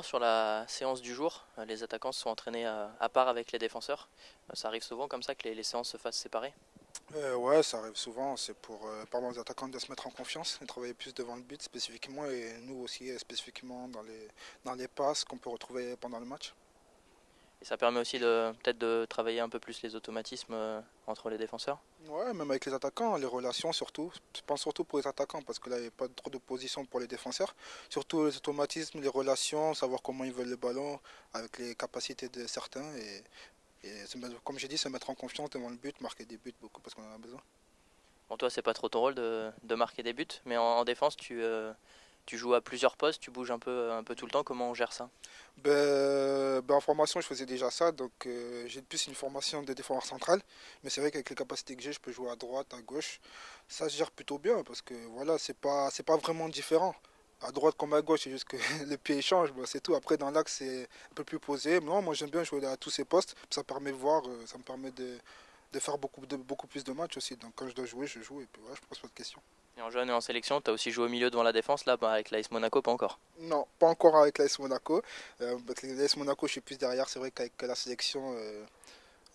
sur la séance du jour, les attaquants se sont entraînés à part avec les défenseurs. Ça arrive souvent comme ça que les séances se fassent séparer. Ouais, ça arrive souvent. C'est pour permettre aux attaquants de se mettre en confiance et travailler plus devant le but spécifiquement et nous aussi spécifiquement dans les passes qu'on peut retrouver pendant le match. Et ça permet aussi de peut-être de travailler un peu plus les automatismes entre les défenseurs. Ouais, même avec les attaquants, les relations surtout. Je pense surtout pour les attaquants parce que là il n'y a pas trop de position pour les défenseurs. Surtout les automatismes, les relations, savoir comment ils veulent le ballon avec les capacités de certains et comme j'ai dit, se mettre en confiance devant le but, marquer des buts beaucoup parce qu'on en a besoin. Bon, toi, c'est pas trop ton rôle de marquer des buts, mais en défense, tu joues à plusieurs postes, tu bouges un peu tout le temps. Comment on gère ça? En formation, je faisais déjà ça, donc j'ai plus une formation de défenseur central. Mais c'est vrai qu'avec les capacités que j'ai, je peux jouer à droite, à gauche. Ça se gère plutôt bien parce que voilà, c'est pas vraiment différent. À droite comme à gauche, c'est juste que le pied change, bah, c'est tout. Après, dans l'axe, c'est un peu plus posé. Non, moi j'aime bien jouer à tous ces postes. Ça permet de voir, ça me permet de faire beaucoup plus de matchs aussi. Donc quand je dois jouer, je joue et puis voilà, je pose pas de questions. Et en jeune et en sélection, tu as aussi joué au milieu devant la défense, là, bah, avec l'AS Monaco, pas encore. Non, pas encore avec l'AS Monaco. Avec l'AS Monaco, je suis plus derrière. C'est vrai qu'avec la sélection,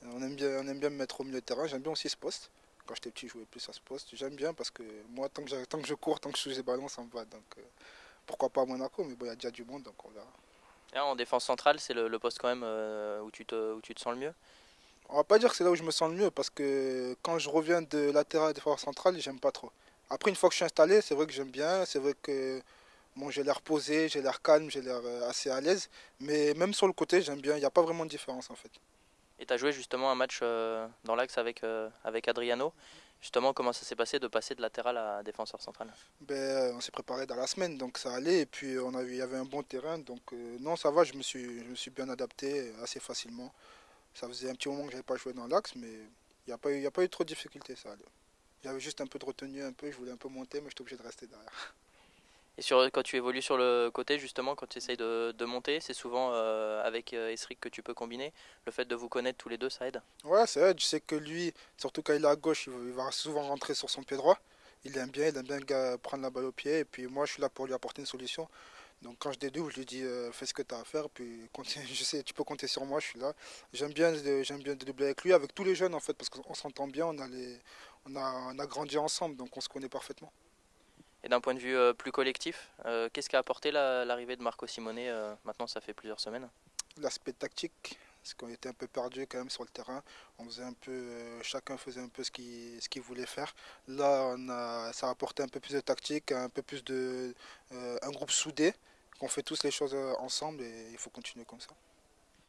on aime bien me mettre au milieu de terrain. J'aime bien aussi ce poste. Quand j'étais petit, je jouais plus à ce poste. J'aime bien parce que moi, tant que je cours, tant que je touche les ballons, ça me va. Donc pourquoi pas à Monaco, mais bon, il y a déjà du monde, donc on verra. Et en défense centrale, c'est le poste quand même où tu te sens le mieux. On va pas dire que c'est là où je me sens le mieux parce que quand je reviens de latéral défenseur central, j'aime pas trop. Après, une fois que je suis installé, c'est vrai que j'aime bien. C'est vrai que bon, j'ai l'air posé, j'ai l'air calme, j'ai l'air assez à l'aise. Mais même sur le côté, j'aime bien. Il n'y a pas vraiment de différence en fait. Et tu as joué justement un match dans l'axe avec Adriano. Justement, comment ça s'est passé de passer de latéral à défenseur central? On s'est préparé dans la semaine, donc ça allait. Et puis il y avait un bon terrain, donc non, ça va. Je me suis bien adapté assez facilement. Ça faisait un petit moment que j'avais pas joué dans l'axe, mais il y a pas eu trop de difficultés, ça allait. J'avais juste un peu de retenue, un peu. Je voulais un peu monter, mais j'étais obligé de rester derrière. Et quand tu évolues sur le côté, justement, quand tu essayes de monter, c'est souvent avec Esric que tu peux combiner. Le fait de vous connaître tous les deux, ça aide. Ouais, c'est vrai. Je sais que lui, surtout quand il est à gauche, il va souvent rentrer sur son pied droit. Il aime bien prendre la balle au pied. Et puis moi, je suis là pour lui apporter une solution. Donc quand je dédouble, je lui dis fais ce que tu as à faire, puis je sais, tu peux compter sur moi, je suis là. J'aime bien dédoubler avec lui, avec tous les jeunes en fait, parce qu'on s'entend bien, on a grandi ensemble, donc on se connaît parfaitement. Et d'un point de vue plus collectif, qu'est-ce qu'a apporté l'arrivée de Marco Simone maintenant, ça fait plusieurs semaines. L'aspect tactique, parce qu'on était un peu perdu quand même sur le terrain, on faisait un peu, chacun faisait un peu ce qu'il voulait faire. Là, ça a apporté un peu plus de tactique, un peu plus un groupe soudé, qu'on fait tous les choses ensemble et il faut continuer comme ça.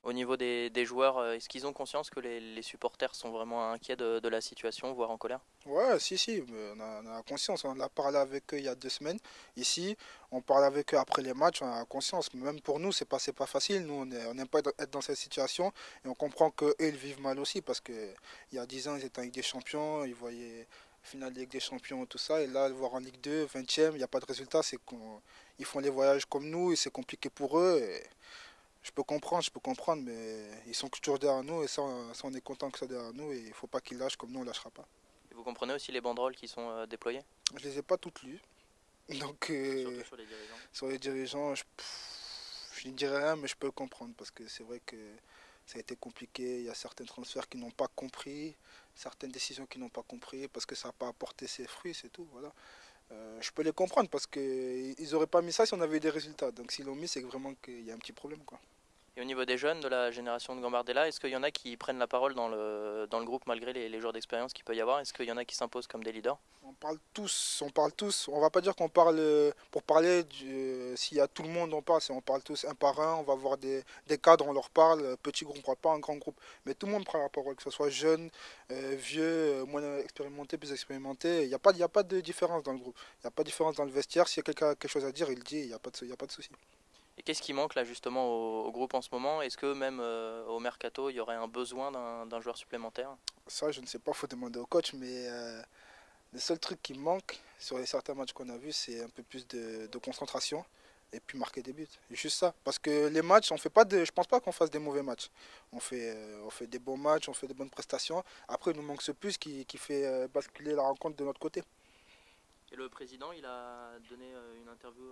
Au niveau des joueurs, est-ce qu'ils ont conscience que les supporters sont vraiment inquiets de la situation, voire en colère? Ouais, si, mais on a conscience. On a parlé avec eux il y a 2 semaines. Ici, on parle avec eux après les matchs, on a conscience. Mais même pour nous, c'est pas facile. Nous, on n'aime pas être dans cette situation. Et on comprend qu'eux, ils vivent mal aussi parce que il y a 10 ans, ils étaient en Ligue des Champions, ils voyaient finale de Ligue des Champions, tout ça. Et là, le voir en Ligue 2, 20e, il n'y a pas de résultat. Ils font les voyages comme nous et c'est compliqué pour eux. Et je peux comprendre, mais ils sont toujours derrière nous et ça, on est content que ça soit derrière nous et il ne faut pas qu'ils lâchent comme nous, on ne lâchera pas. Et vous comprenez aussi les banderoles qui sont déployées, Je les ai pas toutes lues. Donc, surtout sur les dirigeants? sur les dirigeants, je ne dirais rien, mais je peux le comprendre parce que c'est vrai que ça a été compliqué. Il y a certains transferts qui n'ont pas compris, certaines décisions qui n'ont pas compris parce que ça n'a pas apporté ses fruits, c'est tout. Voilà. Je peux les comprendre parce qu'ils n'auraient pas mis ça si on avait eu des résultats. Donc, s'ils l'ont mis, c'est que vraiment qu'il y a un petit problème, quoi. Et au niveau des jeunes de la génération de Gambardella, est-ce qu'il y en a qui prennent la parole dans le groupe malgré les jours d'expérience qu'il peut y avoir? Est-ce qu'il y en a qui s'imposent comme des leaders? On parle tous, on parle tous. On va pas dire qu'on parle pour parler. S'il y a tout le monde, on parle. On parle tous un par un. On va voir des cadres, on leur parle. Petit groupe, on parle pas un grand groupe. Mais tout le monde prend la parole, que ce soit jeune, vieux, moins expérimenté, plus expérimenté. Il y a pas de différence dans le groupe. Il n'y a pas de différence dans le vestiaire. Si quelqu'un a quelque chose à dire, il le dit. Il y a pas de souci. Et qu'est-ce qui manque là justement au groupe en ce moment? Est-ce que même au mercato, il y aurait un besoin d'un joueur supplémentaire? Ça, je ne sais pas. Faut demander au coach. Mais le seul truc qui manque sur les certains matchs qu'on a vus, c'est un peu plus de concentration et puis marquer des buts. C'est juste ça. Parce que les matchs, on fait pas de, je pense pas qu'on fasse des mauvais matchs. On fait des bons matchs, on fait de bonnes prestations. Après, il nous manque ce plus qui fait basculer la rencontre de notre côté. Et le président, il a donné une interview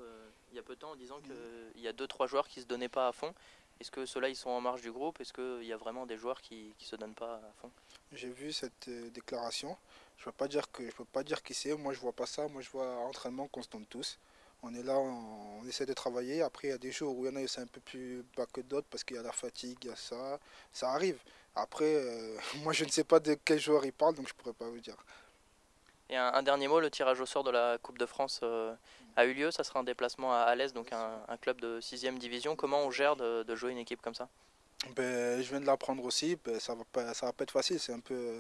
il y a peu de temps en disant qu'il y a 2-3 joueurs qui ne se donnaient pas à fond. Est-ce que ceux-là, ils sont en marge du groupe? Est-ce qu'il y a vraiment des joueurs qui ne se donnent pas à fond? J'ai vu cette déclaration. Je peux pas dire qui c'est. Moi, je vois pas ça. Moi, je vois à entraînement qu'on se donne tous. On est là, on essaie de travailler. Après, il y a des jours où il y en a, c'est un peu plus bas que d'autres parce qu'il y a la fatigue, il y a ça. Ça arrive. Après, moi, je ne sais pas de quel joueur il parle, donc je pourrais pas vous dire. Et un dernier mot, le tirage au sort de la Coupe de France a eu lieu. Ça sera un déplacement à Alès, donc un club de 6e division. Comment on gère de jouer une équipe comme ça? Ben, je viens de l'apprendre aussi. Ben, ça va pas être facile. C'est un peu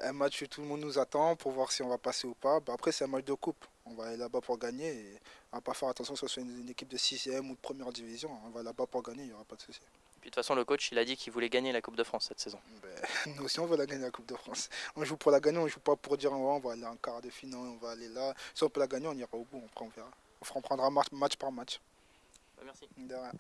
un match où tout le monde nous attend pour voir si on va passer ou pas. Ben, après, c'est un match de coupe. On va aller là-bas pour gagner. Et on va pas faire attention que ce soit une équipe de 6e ou de première division. On va là-bas pour gagner, il n'y aura pas de souci. Et puis de toute façon, le coach, il a dit qu'il voulait gagner la Coupe de France cette saison. Ben, nous aussi, on veut la gagner, la Coupe de France. On joue pour la gagner, on joue pas pour dire on va aller en quart de finale, on va aller là. Si on peut la gagner, on ira au bout. On prendra match par match. Merci. De rien.